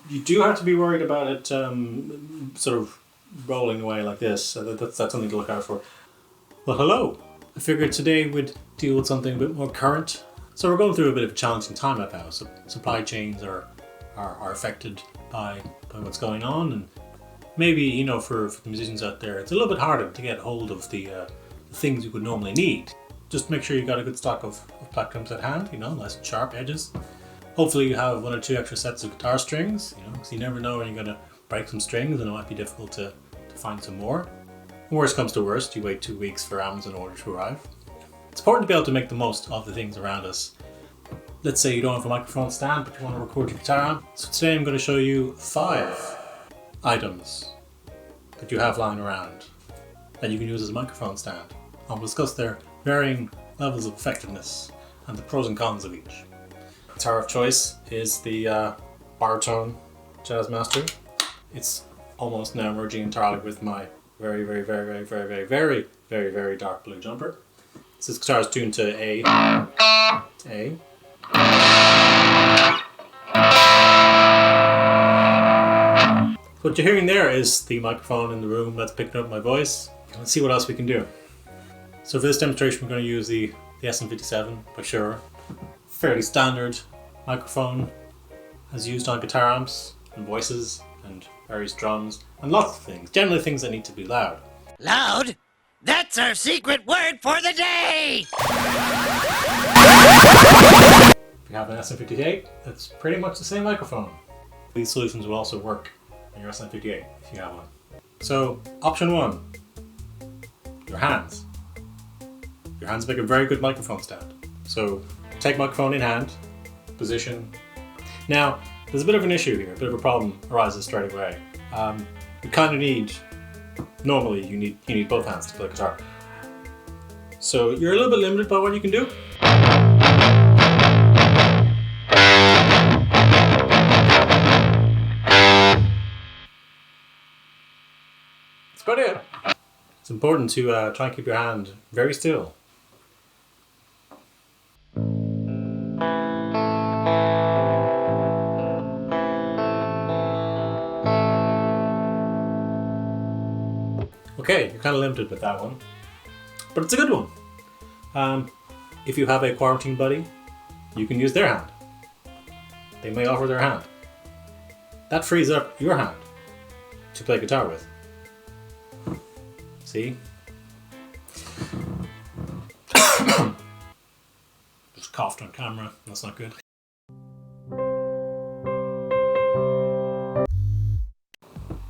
You do have to be worried about it sort of rolling away like this, so that's something to look out for. Well, hello! I figured today we'd deal with something a bit more current. So we're going through a bit of a challenging time right now. So supply chains are affected by what's going on, and maybe, you know, for the musicians out there, it's a little bit harder to get hold of the things you would normally need. Just make sure you got a good stock of platforms at hand, you know, nice and sharp edges. Hopefully you have 1 or 2 extra sets of guitar strings, you know, because you never know when you're going to break some strings and it might be difficult to find some more. Worst comes to worst, you wait 2 weeks for Amazon order to arrive. It's important to be able to make the most of the things around us. Let's say you don't have a microphone stand, but you want to record your guitar amp. So today I'm going to show you 5 items that you have lying around that you can use as a microphone stand. I'll discuss their varying levels of effectiveness and the pros and cons of each. Guitar of choice is the Baritone Jazzmaster. It's almost now merging entirely with my very dark blue jumper. This guitar is tuned to A. What you're hearing there is the microphone in the room that's picking up my voice. Let's see what else we can do. So for this demonstration, we're going to use the SM57 by Shure. Fairly standard microphone as used on guitar amps and voices and various drums and lots of things. Generally things that need to be loud. Loud? That's our secret word for the day! If you have an SM58, that's pretty much the same microphone. These solutions will also work on your SM58 if you have one. So, option 1, your hands. Your hands make a very good microphone stand. So, take microphone in hand, position. Now, there's a bit of an issue here, a bit of a problem arises straight away. You kind of need, normally you need both hands to play guitar. So you're a little bit limited by what you can do. That's about it. It's important to try and keep your hand very still. Okay, you're kind of limited with that one, but it's a good one. If you have a quarantine buddy, you can use their hand. They may offer their hand. That frees up your hand to play guitar with. See? Just coughed on camera, that's not good.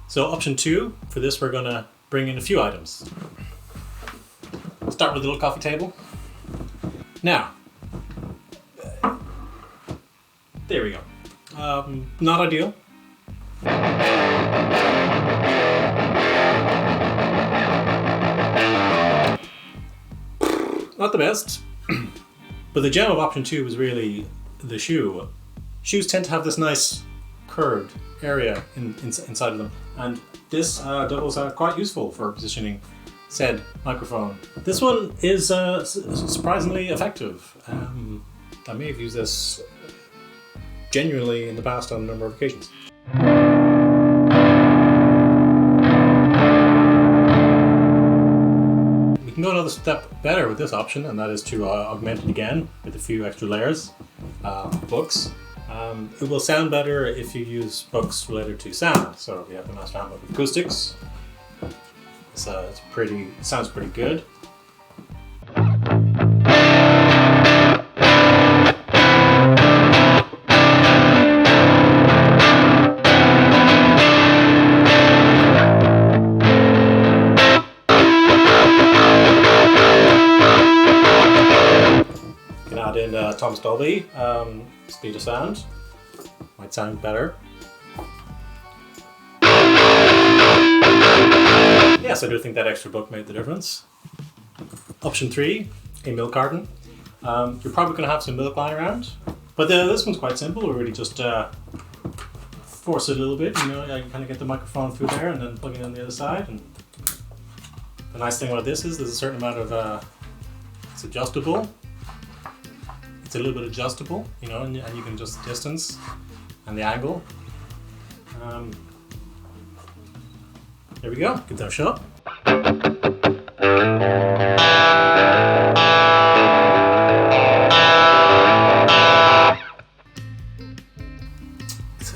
So option 2, for this we're gonna bring in a few items. Start with a little coffee table. Now, there we go. Not ideal. Not the best. But the gem of option 2 was really the shoe. Shoes tend to have this nice curved area inside of them, and this doubles out quite useful for positioning said microphone. This one is surprisingly effective. I may have used this genuinely in the past on a number of occasions. We can go another step better with this option, and that is to augment it again with a few extra layers of books. It will sound better if you use books related to sound. So we have the Master Handbook of Acoustics. It sounds pretty good. You can add in Thomas Dolby, speed of sound. Might sound better. Yes, I do think that extra book made the difference. Option 3, a milk carton. You're probably going to have some milk lying around, but this one's quite simple. We really just force it a little bit. You know, you kind of get the microphone through there and then plug it in the other side. And the nice thing about this is there's a certain amount of it's adjustable. It's a little bit adjustable, you know, and you can adjust the distance and the angle. There we go. Give that a shot.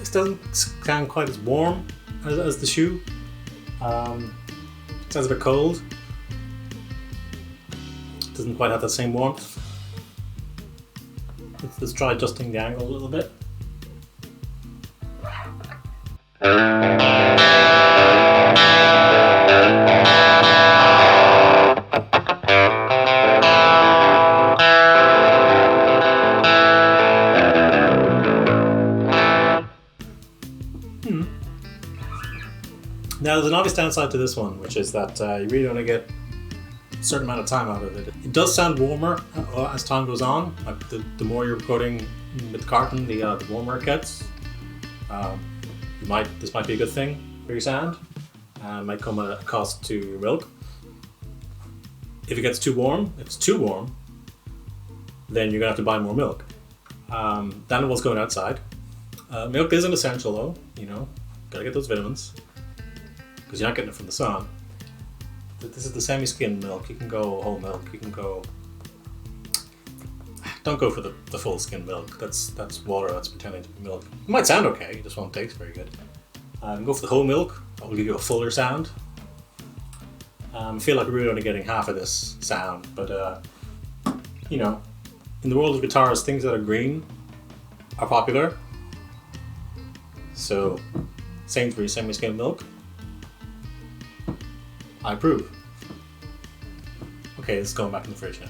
It doesn't sound quite as warm as the shoe. It sounds a bit cold. It doesn't quite have the same warmth. Let's try adjusting the angle a little bit. Now, there's an obvious downside to this one, which is that you really only get a certain amount of time out of it. It does sound warmer as time goes on. Like the more you're recording with Carton, the warmer it gets. This might be a good thing for your sound. It might come at a cost to your milk. If it gets too warm, then you're gonna have to buy more milk. The animal's going outside. Milk is an essential though, you know, gotta get those vitamins. Because you're not getting it from the sun. This is the semi-skimmed milk. You can go whole milk. You can go. Don't go for the full skim milk. That's water. That's pretending to be milk. It might sound okay. It just won't taste very good. Go for the whole milk. That will give you a fuller sound. I feel like we're really only getting half of this sound, but you know, in the world of guitars, things that are green are popular. So, Sainsbury's semi-skimmed milk. I approve. Okay, it's going back in the fridge now.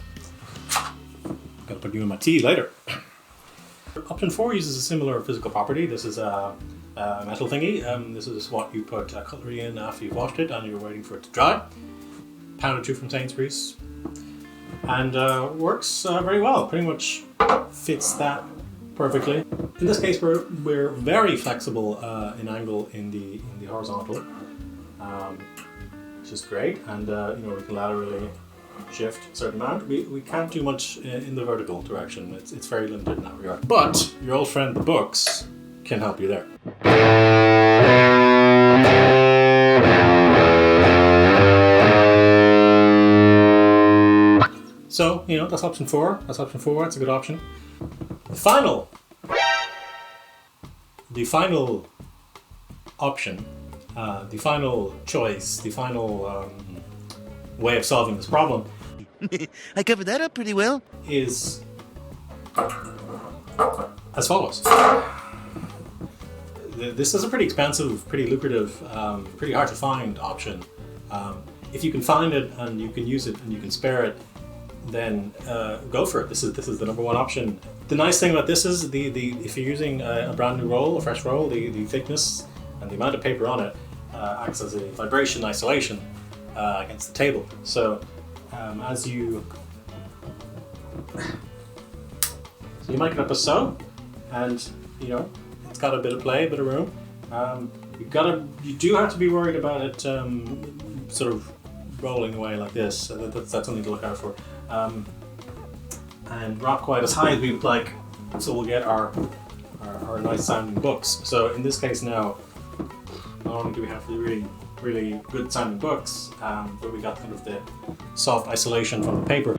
Gotta put you in my tea later. Option 4 uses a similar physical property. This is a metal thingy. This is what you put cutlery in after you've washed it and you're waiting for it to dry. Pound or two from Sainsbury's. And works very well. Pretty much fits that perfectly. In this case, we're very flexible in angle in the horizontal. Which is great, and you know, we can laterally shift a certain amount. We can't do much in the vertical direction. It's very limited in that regard. But your old friend the books can help you there. So, you know, that's option 4. That's option 4. It's a good option. The final option. The final choice, the final way of solving this problem I covered that up pretty well. is as follows. This is a pretty expensive, pretty lucrative, pretty hard to find option. If you can find it and you can use it and you can spare it, then go for it. This is the number one option. The nice thing about this is if you're using a brand new roll, a fresh roll, the thickness and the amount of paper on it acts as a vibration isolation against the table. So as you mic it up as so, and you know it's got a bit of play, a bit of room. You do have to be worried about it sort of rolling away like this. That's something to look out for. And not quite as high as we would like, so we'll get our nice sounding books. So in this case now, not only do we have the really good sounding books, but we got kind of the soft isolation from the paper.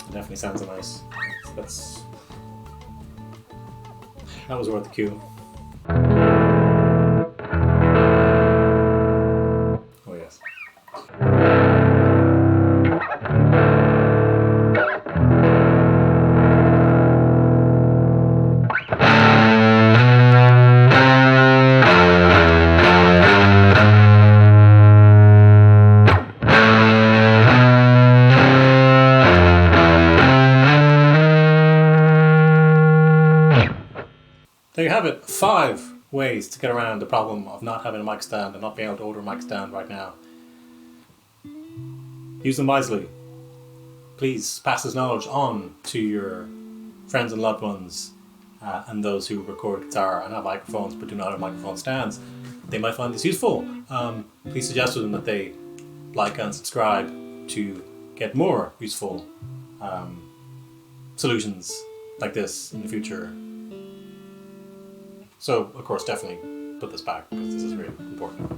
It definitely sounds nice. That was worth the cue. Oh yes. There you have it, 5 ways to get around the problem of not having a mic stand and not being able to order a mic stand right now. Use them wisely. Please pass this knowledge on to your friends and loved ones and those who record guitar and have microphones but do not have microphone stands. They might find this useful. Please suggest to them that they like and subscribe to get more useful solutions like this in the future. So, of course, definitely put this back because this is really important.